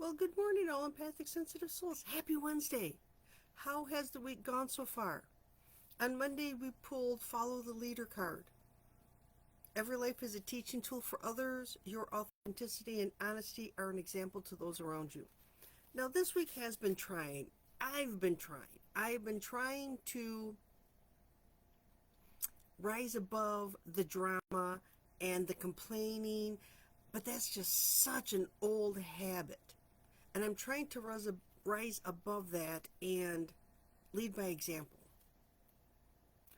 Well, good morning, all empathic, sensitive souls. Happy Wednesday. How has the week gone so far? On Monday, we pulled Follow the Leader card. Every life is a teaching tool for others. Your authenticity and honesty are an example to those around you. Now, this week has been trying. I've been trying. I've been trying to rise above the drama and the complaining, but that's just such an old habit. And I'm trying to rise above that and lead by example.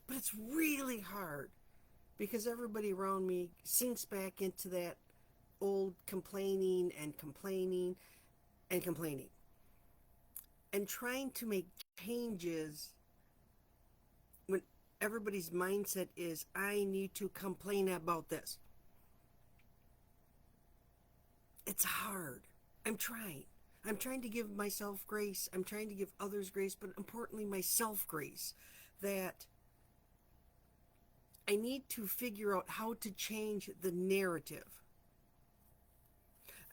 But it's really hard because everybody around me sinks back into that old complaining and complaining and complaining. And trying to make changes when everybody's mindset is, I need to complain about this. It's hard. I'm trying. I'm trying to give myself grace. I'm trying to give others grace, but importantly, myself grace. That I need to figure out how to change the narrative.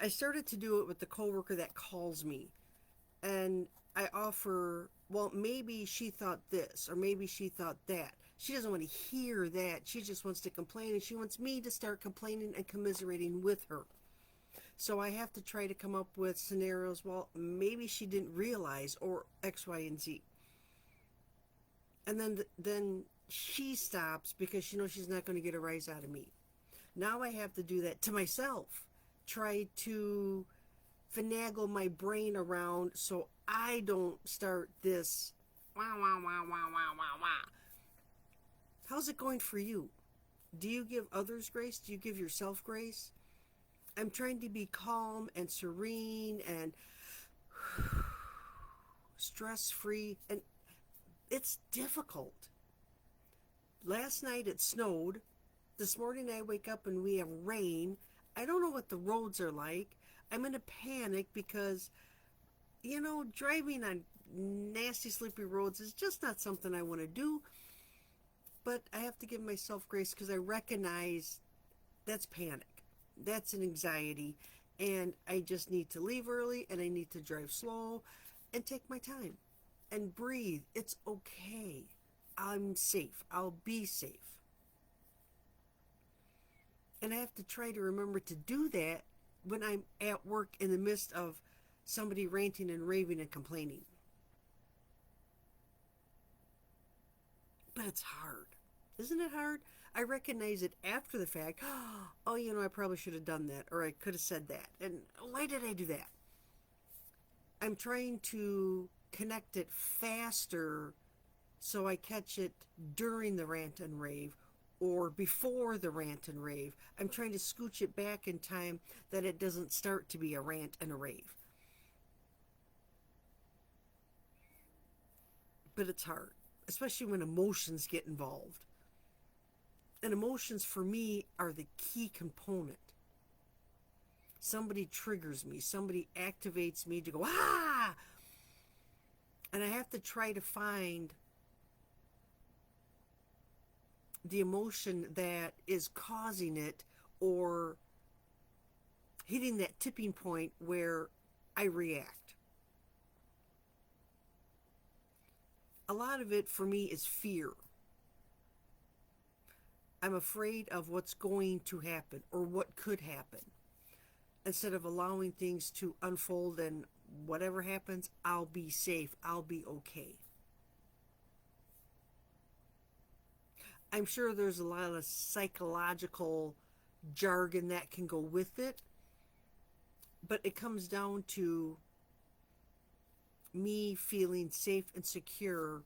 I started to do it with the coworker that calls me, and I offer, well, maybe she thought this, or maybe she thought that. She doesn't want to hear that. She just wants to complain, and she wants me to start complaining and commiserating with her. So I have to try to come up with scenarios. Well, maybe she didn't realize, or X, Y, and Z. And then she stops because she knows she's not going to get a rise out of me. Now I have to do that to myself. Try to finagle my brain around so I don't start this wah, wah, wah, wah, wah, wah, wah. How's it going for you? Do you give others grace? Do you give yourself grace? I'm trying to be calm and serene and stress-free, and it's difficult. Last night it snowed. This morning I wake up and we have rain. I don't know what the roads are like. I'm in a panic because, driving on nasty, slippery roads is just not something I want to do. But I have to give myself grace because I recognize that's panic. That's an anxiety. And I just need to leave early and I need to drive slow and take my time and breathe. It's okay. I'm safe. I'll be safe. And I have to try to remember to do that when I'm at work in the midst of somebody ranting and raving and complaining. But it's hard. Isn't it hard? I recognize it after the fact. Oh, I probably should have done that, or I could have said that. And why did I do that? I'm trying to connect it faster so I catch it during the rant and rave or before the rant and rave. I'm trying to scooch it back in time that it doesn't start to be a rant and a rave. But it's hard, especially when emotions get involved. And emotions for me are the key component. Somebody triggers me, somebody activates me to go, ah! And I have to try to find the emotion that is causing it or hitting that tipping point where I react. A lot of it for me is fear. I'm afraid of what's going to happen or what could happen. Instead of allowing things to unfold and whatever happens, I'll be safe. I'll be okay. I'm sure there's a lot of psychological jargon that can go with it, but it comes down to me feeling safe and secure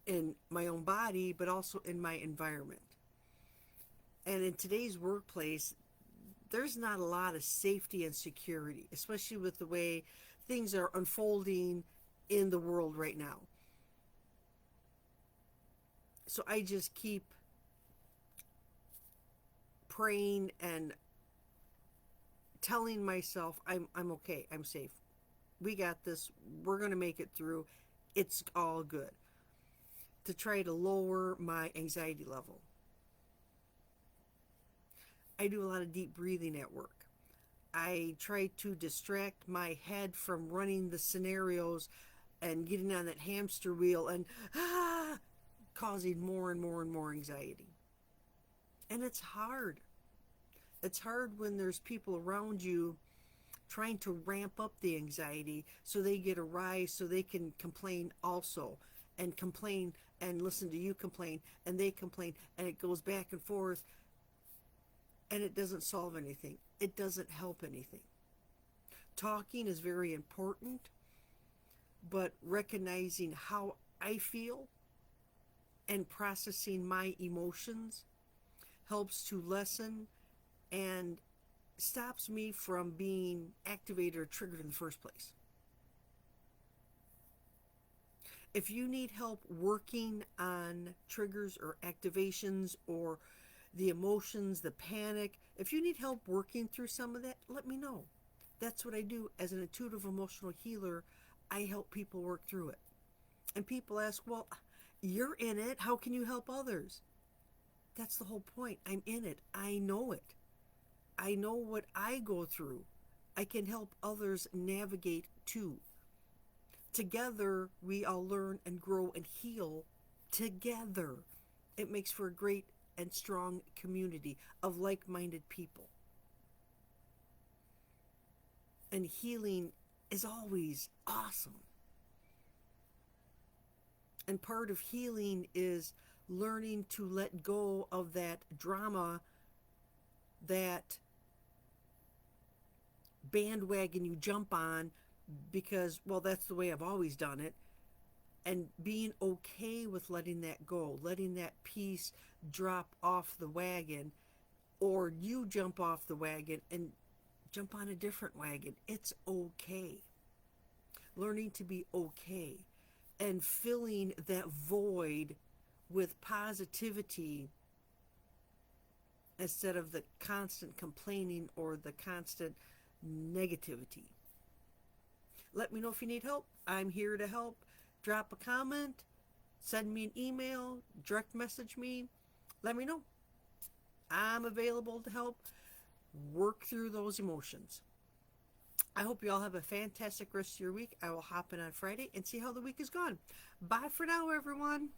in my own body, but also in my environment. And in today's workplace, there's not a lot of safety and security, especially with the way things are unfolding in the world right now. So I just keep praying and telling myself I'm okay, I'm safe. We got this. We're going to make it through. It's all good. To try to lower my anxiety level. I do a lot of deep breathing at work. I try to distract my head from running the scenarios and getting on that hamster wheel and causing more and more and more anxiety. And it's hard. It's hard when there's people around you trying to ramp up the anxiety so they get a rise so they can complain also and complain and listen to you complain and they complain and it goes back and forth and it doesn't solve anything. It doesn't help anything. Talking is very important, but recognizing how I feel and processing my emotions helps to lessen and stops me from being activated or triggered in the first place. If you need help working on triggers or activations or the emotions, the panic, if you need help working through some of that, let me know. That's what I do as an intuitive emotional healer. I help people work through it. And people ask, well, you're in it. How can you help others? That's the whole point. I'm in it. I know it. I know what I go through. I can help others navigate too. Together, we all learn and grow and heal together. It makes for a great and strong community of like-minded people. And healing is always awesome. And part of healing is learning to let go of that drama, that bandwagon you jump on because, well, that's the way I've always done it. And being okay with letting that go, letting that piece drop off the wagon, or you jump off the wagon and jump on a different wagon. It's okay. Learning to be okay and filling that void with positivity instead of the constant complaining or the constant negativity. Let me know if you need help. I'm here to help. Drop a comment, send me an email, direct message me. Let me know. I'm available to help work through those emotions. I hope you all have a fantastic rest of your week. I will hop in on Friday and see how the week is gone. Bye for now, everyone.